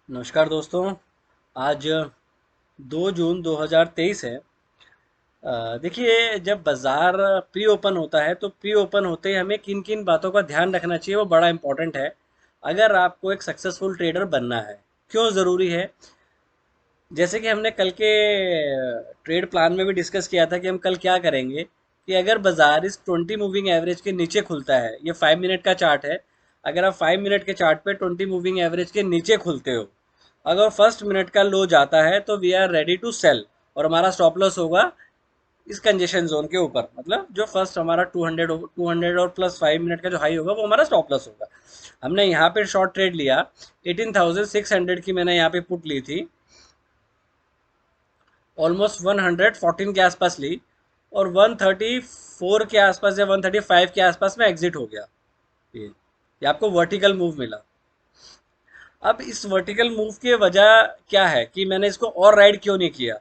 नमस्कार दोस्तों। आज 2 जून 2023 है। देखिए, जब बाज़ार प्री ओपन होता है तो प्री ओपन होते ही हमें किन किन बातों का ध्यान रखना चाहिए वो बड़ा इंपॉर्टेंट है अगर आपको एक सक्सेसफुल ट्रेडर बनना है। क्यों ज़रूरी है? जैसे कि हमने कल के ट्रेड प्लान में भी डिस्कस किया था कि हम कल क्या करेंगे कि अगर बाज़ार इस 20 मूविंग एवरेज के नीचे खुलता है, ये 5 मिनट का चार्ट है। अगर आप 5 मिनट के चार्ट पे 20 मूविंग एवरेज के नीचे खुलते हो, अगर फर्स्ट मिनट का लो जाता है तो we are ready to sell और हमारा स्टॉप लॉस होगा इस कंजेशन जोन के ऊपर। मतलब जो फर्स्ट हमारा 200 और प्लस 5 मिनट का जो हाई होगा वो हमारा स्टॉप लॉस होगा। हमने यहाँ पे शॉर्ट ट्रेड लिया, 18,600 की मैंने यहाँ पे पुट ली थी, ऑलमोस्ट 114 के आसपास ली और 134 के आसपास या 135 के आसपास में एग्जिट हो गया। ये आपको वर्टिकल मूव मिला। अब इस वर्टिकल मूव की वजह क्या है कि मैंने इसको और राइड क्यों नहीं किया?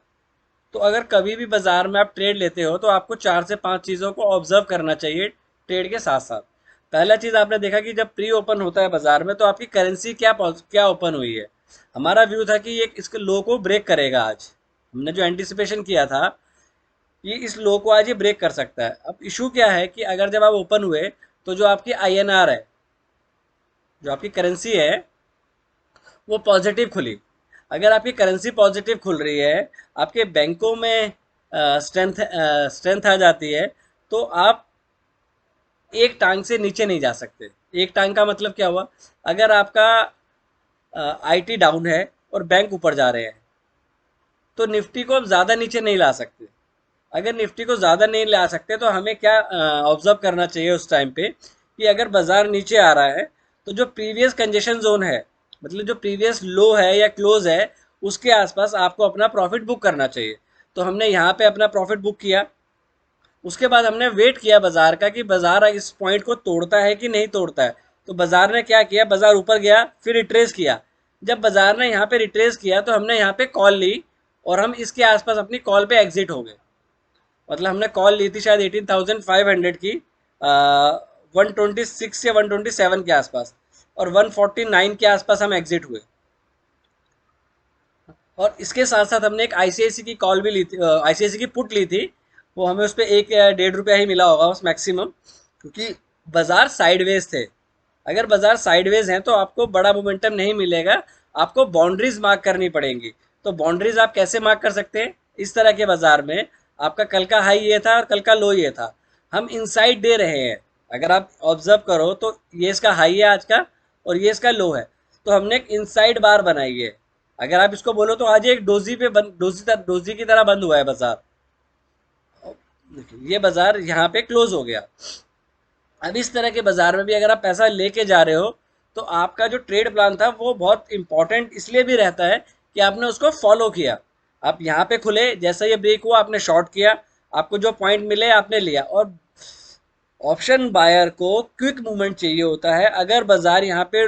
तो अगर कभी भी बाजार में आप ट्रेड लेते हो तो आपको 4 से 5 चीज़ों को ऑब्जर्व करना चाहिए ट्रेड के साथ साथ। पहला चीज़ आपने देखा कि जब प्री ओपन होता है बाजार में तो आपकी करेंसी क्या क्या ओपन हुई है। हमारा व्यू था कि ये इसके लो को ब्रेक करेगा आज। हमने जो एंटिसिपेशन किया था कि इस लो को आज ये ब्रेक कर सकता है। अब इशू क्या है कि अगर जब आप ओपन हुए तो जो आपकी आईएनआर है, जो आपकी करेंसी है, वो पॉजिटिव खुली। अगर आपकी करेंसी पॉजिटिव खुल रही है, आपके बैंकों में स्ट्रेंथ स्ट्रेंथ आ जाती है, तो आप एक टांग से नीचे नहीं जा सकते। एक टांग का मतलब क्या हुआ? अगर आपका आईटी डाउन है और बैंक ऊपर जा रहे हैं तो निफ्टी को आप ज़्यादा नीचे नहीं ला सकते। अगर निफ्टी को ज़्यादा नहीं ला सकते तो हमें क्या ऑब्जर्व करना चाहिए उस टाइम पे कि अगर बाजार नीचे आ रहा है तो जो प्रीवियस कंजेशन जोन है, मतलब जो प्रीवियस लो है या क्लोज है, उसके आसपास आपको अपना प्रॉफिट बुक करना चाहिए। तो हमने यहाँ पे अपना प्रॉफिट बुक किया। उसके बाद हमने वेट किया बाजार का कि बाजार इस पॉइंट को तोड़ता है कि नहीं तोड़ता है। तो बाजार ने क्या किया, बाजार ऊपर गया फिर रिट्रेस किया। जब बाजार ने यहाँ पे रिट्रेस किया तो हमने यहाँ पे कॉल ली और हम इसके आसपास अपनी कॉल पे एग्जिट हो गए। मतलब हमने कॉल ली थी शायद 18,500 की, 126 या 127 के आसपास, और 149 के आसपास हम एग्जिट हुए। और इसके साथ साथ हमने एक आईसीआईसी की कॉल भी ली थी, आईसीआईसी की पुट ली थी। वो हमें उस पर 1 या 1.5 रुपया ही मिला होगा बस मैक्सिमम, क्योंकि बाजार साइडवेज थे। अगर बाजार साइडवेज हैं तो आपको बड़ा मोमेंटम नहीं मिलेगा, आपको बाउंड्रीज मार्क करनी पड़ेंगी। तो बाउंड्रीज आप कैसे मार्क कर सकते हैं? इस तरह के बाजार में आपका कल का हाई ये था और कल का लो ये था, हम इनसाइड दे रहे हैं। अगर आप ऑब्जर्व करो तो ये इसका हाई है आज का और ये इसका लो है, तो हमने एक इनसाइड बार बनाई है। अगर आप इसको बोलो तो आज एक डोजी पे बंद, डोजी की तरह बंद हुआ है बाजार। ये बाजार यहाँ पे क्लोज हो गया। अब इस तरह के बाजार में भी अगर आप पैसा लेके जा रहे हो तो आपका जो ट्रेड प्लान था वो बहुत इंपॉर्टेंट इसलिए भी रहता है कि आपने उसको फॉलो किया। आप यहाँ पे खुले, जैसा ये ब्रेक हुआ आपने शॉर्ट किया, आपको जो पॉइंट मिले आपने लिया। और ऑप्शन बायर को क्विक मूवमेंट चाहिए होता है। अगर बाजार यहाँ पे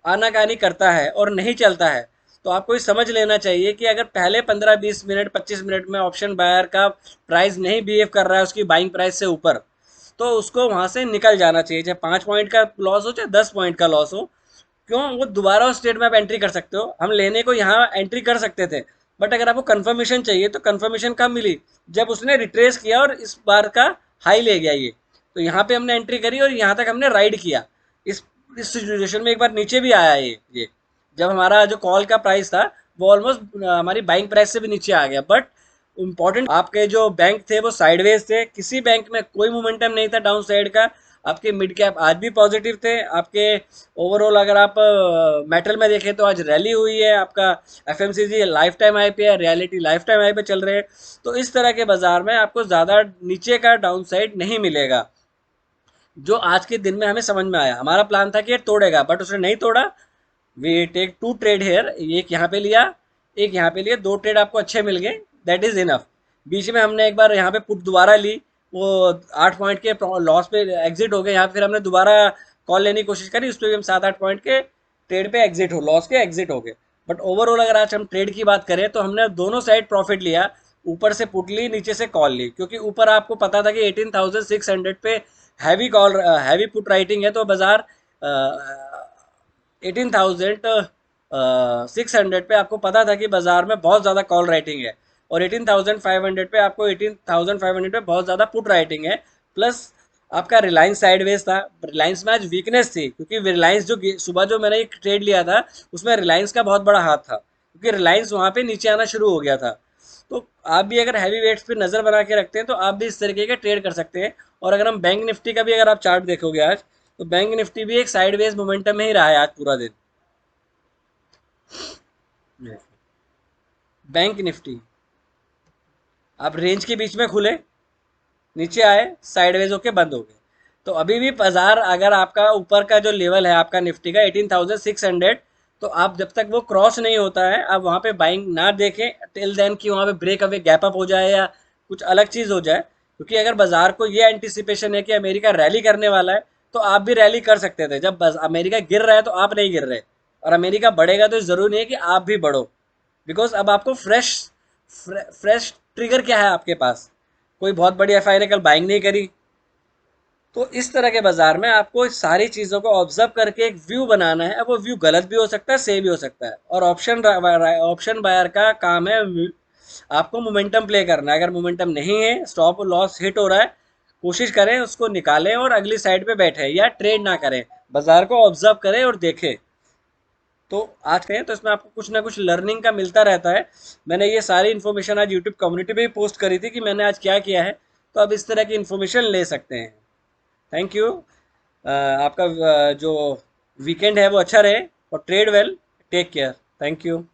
आनाकानी करता है और नहीं चलता है तो आपको ये समझ लेना चाहिए कि अगर पहले 15-20 मिनट 25 मिनट में ऑप्शन बायर का प्राइस नहीं बिहेव कर रहा है उसकी बाइंग प्राइस से ऊपर, तो उसको वहां से निकल जाना चाहिए, चाहे 5 पॉइंट का लॉस हो चाहे 10 पॉइंट का लॉस हो। क्यों? वो दोबारा उस ट्रेड में आप एंट्री कर सकते हो। हम लेने को यहाँ एंट्री कर सकते थे, बट अगर आपको कंफर्मेशन चाहिए तो कंफर्मेशन कब मिली? जब उसने रिट्रेस किया और इस बार का हाई ले गया ये। तो यहाँ पे हमने एंट्री करी और यहाँ तक हमने राइड किया। इस इस सिचुएशन में एक बार नीचे भी आया ये जब हमारा जो कॉल का प्राइस था वो ऑलमोस्ट हमारी बाइंग प्राइस से भी नीचे आ गया। बट इम्पॉर्टेंट, आपके जो बैंक थे वो साइडवेज थे, किसी बैंक में कोई मोमेंटम नहीं था डाउन साइड का। आपके मिड कैप आज भी पॉजिटिव थे आपके। ओवरऑल अगर आप मेटल में देखें तो आज रैली हुई है। आपका एफएमसीजी लाइफ टाइम हाई पे है, रियलिटी लाइफ टाइम हाई पे चल रहे हैं। तो इस तरह के बाजार में आपको ज़्यादा नीचे का डाउन साइड नहीं मिलेगा, जो आज के दिन में हमें समझ में आया। हमारा प्लान था कि ये तोड़ेगा बट उसने नहीं तोड़ा। वी टेक 2 ट्रेड हेयर, एक यहाँ पे लिया एक यहाँ पे लिया, 2 ट्रेड आपको अच्छे मिल गए, दैट इज इनफ। बीच में हमने एक बार यहाँ पे पुट दोबारा ली, वो 8 पॉइंट के लॉस पे एग्जिट हो गए। यहाँ पे फिर हमने दोबारा कॉल लेने की कोशिश करी, उस पर भी हम 7-8 पॉइंट के ट्रेड पे एग्जिट हो लॉस के एग्जिट हो गए। बट ओवरऑल अगर आज हम ट्रेड की बात करें तो हमने दोनों साइड प्रॉफिट लिया। ऊपर से पुट ली, नीचे से कॉल ली, क्योंकि ऊपर आपको पता था कि 18,600 पे heavy call heavy put writing है, तो बाजार 18,000 600 पे आपको पता था कि बाजार में बहुत ज़्यादा कॉल राइटिंग है, और 18,500 पे आपको 18,500 पे बहुत ज़्यादा पुट राइटिंग है, प्लस आपका रिलायंस साइडवेज था। रिलायंस में आज वीकनेस थी, क्योंकि रिलायंस जो सुबह जो मैंने एक ट्रेड लिया था उसमें रिलायंस का बहुत बड़ा हाथ था, क्योंकि रिलायंस वहाँ पे नीचे आना शुरू हो गया था। तो आप भी अगर हैवी वेट्स पे नज़र बना के रखते हैं तो आप भी इस तरीके के ट्रेड कर सकते हैं। और अगर हम बैंक निफ्टी का भी अगर आप चार्ट देखोगे आज, तो बैंक निफ्टी भी एक साइडवेज मोमेंटम में ही रहा है आज पूरा दिन। बैंक निफ्टी आप रेंज के बीच में खुले, नीचे आए, साइडवेज होके बंद हो गए। तो अभी भी बाजार अगर आपका ऊपर का जो लेवल है आपका निफ्टी का 18,600, तो आप जब तक वो क्रॉस नहीं होता है आप वहाँ पे बाइंग ना देखें टिल देन कि वहाँ पे ब्रेक अवे गैप अप हो जाए या कुछ अलग चीज़ हो जाए। क्योंकि अगर बाजार को ये एंटिसिपेशन है कि अमेरिका रैली करने वाला है, तो आप भी रैली कर सकते थे। जब अमेरिका गिर रहा है तो आप नहीं गिर रहे, और अमेरिका बढ़ेगा तो ज़रूरी नहीं है कि आप भी बढ़ो। बिकॉज अब आपको फ्रेश ट्रिगर क्या है आपके पास, कोई बहुत बड़ी एफ आई कल बाइंग नहीं करी। तो इस तरह के बाजार में आपको इस सारी चीज़ों को ऑब्जर्व करके एक व्यू बनाना है। अब वो व्यू गलत भी हो सकता है, सही भी हो सकता है, और ऑप्शन बायर का काम है आपको मोमेंटम प्ले करना है। अगर मोमेंटम नहीं है, स्टॉप लॉस हिट हो रहा है, कोशिश करें उसको निकालें और अगली साइड पे बैठे, या ट्रेड ना करें, बाजार को ऑब्जर्व करें और देखें। तो आज कहें तो इसमें आपको कुछ ना कुछ लर्निंग का मिलता रहता है। मैंने ये सारी इन्फॉर्मेशन आज यूट्यूब कम्युनिटी पे भी पोस्ट करी थी कि मैंने आज क्या किया है, तो अब इस तरह की इन्फॉर्मेशन ले सकते हैं। Thank you. आपका जो वीकेंड है वो अच्छा रहे, और trade well, take care, thank you.